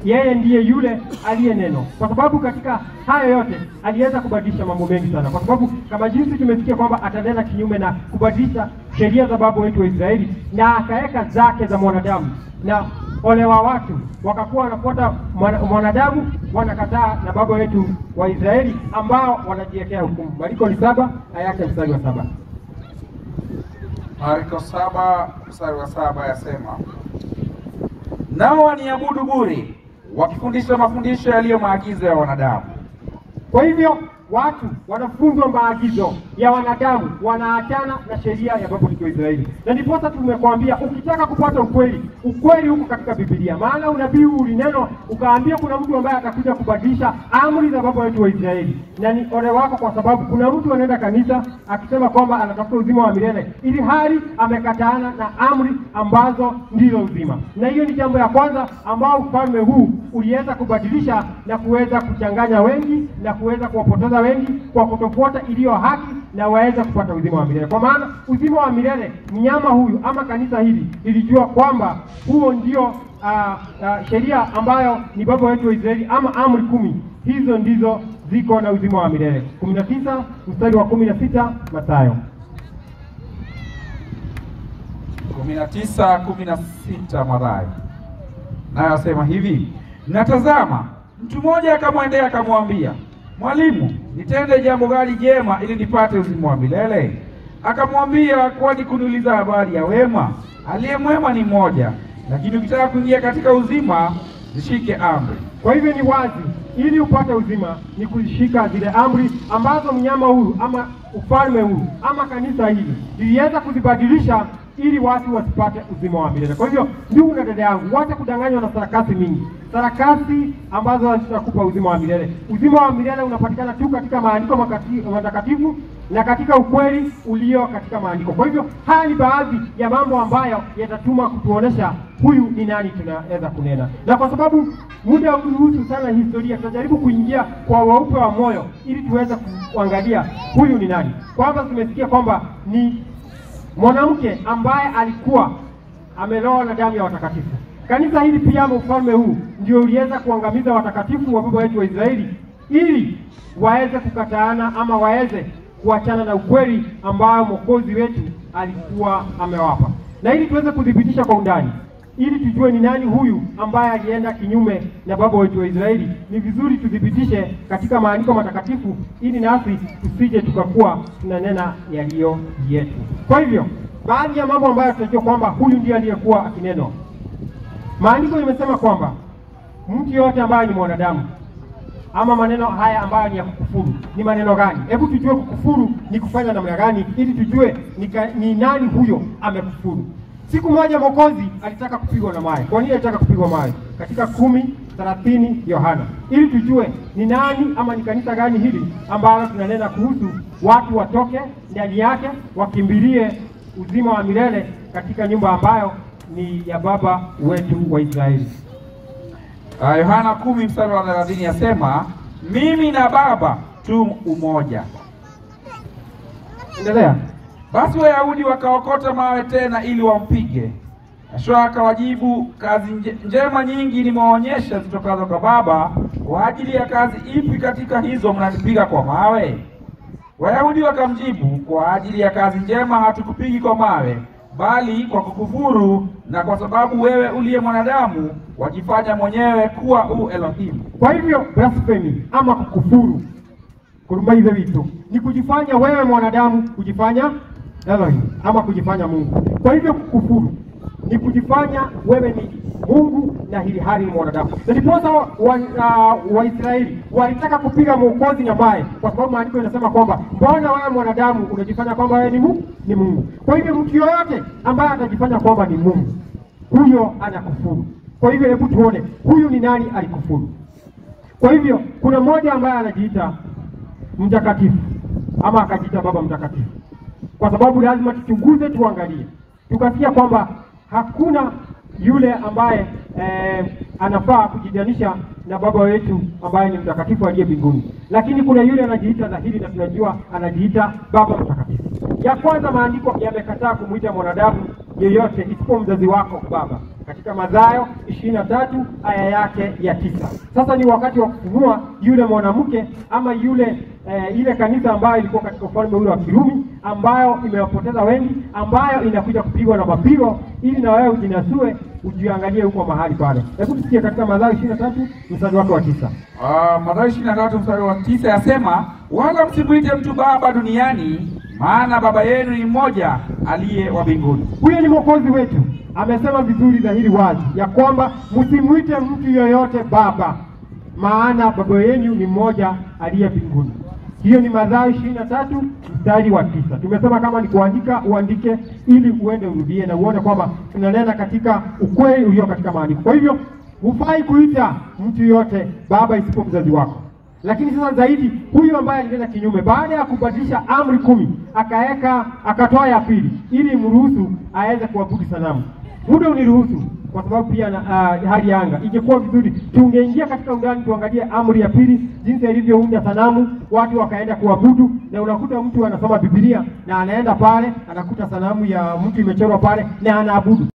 yeye ndiye yule aliye neno. Kwa sababu katika hayo yote aliweza kubadilisha mambo mengi sana. Kwa sababu kama jinsi tumesikia kwamba atanena kinyume na kubadilisha sheria za baba wetu wa Israeli, na akaweka zake za mwanadamu, na ole wa watu wakakuwa wanafuata mwanadamu, wanakataa na baba wetu wa Israeli ambao wanajiwekea hukumu. Marko 7 aya yake mstari wa 7. Marko 7 mstari wa 7 yasema, nao waniabudu bure, wakifundisha mafundisho yaliyo maagizo ya wanadamu. Kwa hivyo watu wanafunzwa maagizo ya wanadamu, wanaachana na sheria ya baba wetu wa Israeli. Na ndipo sasa tumekuambia ukitaka kupata ukweli huko katika Biblia. Maana unabii ulineno ukaambia kuna mtu ambaye atakuja kubadilisha amri za baba wetu wa Israeli. Na ni ole wako, kwa sababu kuna mtu anaenda kanisa akisema kwamba anatafuta uzima wa milele, ili hali amekataana na amri ambazo ndizo uzima. Na hiyo ni jambo la kwanza ambao ufalme huu uliweza kubadilisha na kuweza kuchanganya wengi na kuweza kuwapoteza wengi kwa kutofuata iliyo haki na waweza kupata uzima wa milele. Kwa maana uzima wa milele, mnyama huyu ama kanisa hili lilijua kwamba huo ndio sheria ambayo ni baba wetu wa Israeli, ama amri 10 hizo ndizo ziko na uzima wa milele. 19 mstari wa 16 Mathayo 19:16 Mathayo. Naye asema hivi, natazama mtu mmoja akamwendea akamwambia, mwalimu, nitende jambo gani jema ili nipate uzima wa milele? Akamwambia, kwani kuniuliza habari ya wema? Aliye mwema ni mmoja, lakini ukitaka kuingia katika uzima, zishike amri. Kwa hivyo ni wazi, ili upate uzima ni kushika zile amri ambazo mnyama huyu ama ufalme huu ama kanisa hili liliweza kuzibadilisha ili watu wasipate uzima wa milele. Kwa hivyo ndugu na dada yangu, wacha kudanganywa na sarakasi mingi. Sarakasi ambazo zitakupa uzima wa milele. Uzima wa milele unapatikana tu katika maandiko matakatifu na katika ukweli ulio katika maandiko. Kwa hivyo haya ni baadhi ya mambo ambayo yatatuma kutuonesha huyu ni nani tunaweza kunena. Na kwa sababu muda unahusu sana historia, tutajaribu kuingia kwa weupe wa moyo ili tuweze kuangalia huyu ni nani. Kwanza tumesikia kwamba ni mwanamke ambaye alikuwa ameloa na damu ya watakatifu. Kanisa hili pia ama ufalme huu ndio uliweza kuangamiza watakatifu wa baba wetu wa Israeli ili waweze kukataana ama waweze kuachana na ukweli ambao Mwokozi wetu alikuwa amewapa. Na ili tuweze kudhibitisha kwa undani, ili tujue ni nani huyu ambaye alienda kinyume na baba wetu wa Israeli, ni vizuri tudhibitishe katika maandiko matakatifu ili nasi tusije tukakuwa tunanena yaliyo yetu. Kwa hivyo baadhi ya mambo ambayo tunajua kwamba huyu ndiye aliyekuwa akineno. Maandiko imesema kwamba mtu yote ambaye ni mwanadamu, ama maneno haya ambayo ni ya kukufuru, ni maneno gani? Hebu tujue kukufuru ni kufanya namna gani, ili tujue ni nani huyo amekufuru. Siku moja Mwokozi alitaka kupigwa na mawe. Kwa nini alitaka kupigwa mawe? Katika 10:30 Yohana. Ili tujue ni nani ama ni kanisa gani hili ambalo tunanena kuhusu watu watoke ndani yake wakimbilie uzima wa milele katika nyumba ambayo ni ya baba wetu wa Israeli. Yohana 10 mstari wa 30 yasema, mimi na Baba tu umoja. Endelea. Basi Wayahudi wakaokota mawe tena ili wampige. Yoshua akawajibu, kazi njema nyingi nimewaonyesha zitokazo kwa Baba, kwa ajili ya kazi ipi katika hizo mnanipiga kwa mawe? Wayahudi wakamjibu, kwa ajili ya kazi njema hatukupigi kwa mawe, bali kwa kukufuru, na kwa sababu wewe uliye mwanadamu wajifanya mwenyewe kuwa Elohim. Kwa hivyo blasphemy ama kukufuru, kurumaiza vitu, ni kujifanya wewe mwanadamu, kujifanya Elohim ama kujifanya Mungu. Kwa hivyo kukufuru ni kujifanya wewe ni Mungu na hili hali ni mwanadamu. Na ndiposa Waisraeli walitaka kupiga Mwokozi na mawe, kwa sababu maandiko yanasema kwamba mbona wewe mwanadamu unajifanya kwamba wewe ni Mungu. Kwa hivyo mtu yoyote ambaye atajifanya kwamba ni Mungu, huyo anakufuru. Kwa hivyo hebu tuone huyu ni nani alikufuru. Kwa hivyo kuna mmoja ambaye anajiita mtakatifu ama akajiita baba mtakatifu. Kwa sababu lazima tuchunguze, tuangalie. Tukasikia kwamba hakuna yule ambaye anafaa kujidanisha na baba wetu ambaye ni mtakatifu aliye mbinguni. Lakini kuna yule anajiita dhahiri na tunajua anajiita baba mtakatifu. Ya kwanza maandiko yamekataa kumuita mwanadamu yeyote isipo mzazi wako baba. katika Mathayo 23 aya yake ya 9. Sasa ni wakati wa kufunua yule mwanamke ama yule ile kanisa ambayo ilikuwa katika ufalme ule wa Kirumi, ambayo imewapoteza wengi, ambayo inakuja kupigwa na mapigo, ili na wewe ujinasue, ujiangalie huko mahali pale. Hebu tusikie katika Mathayo 23 mstari wake wa 9. Mathayo 23 mstari wa 9 yasema, wala msimuite mtu baba duniani, maana baba yenu ni mmoja aliye wa mbinguni. Huyo ni Mwokozi wetu. Amesema vizuri dhahiri wazi ya kwamba msimuite mtu yoyote baba, maana baba yenu ni mmoja aliye mbinguni. Hiyo ni Mathayo 23 mstari wa 9. Tumesema kama ni kuandika, uandike ili uende urudie na uone kwamba tunanena katika ukweli ulio katika maandiko. Kwa hivyo hufai kuita mtu yote baba isipo mzazi wako. Lakini sasa zaidi, huyu ambaye alienda kinyume, baada ya kubadilisha amri 10, akatoa ya pili ili mruhusu aweze kuabudu sanamu. Muda uniruhusu, kwa sababu pia hali ya anga ingekuwa vizuri tungeingia katika undani, tuangalie amri ya pili jinsi ilivyounda sanamu, watu wakaenda kuabudu. Na unakuta mtu anasoma Biblia na anaenda pale anakuta sanamu ya mtu imechorwa pale na anaabudu.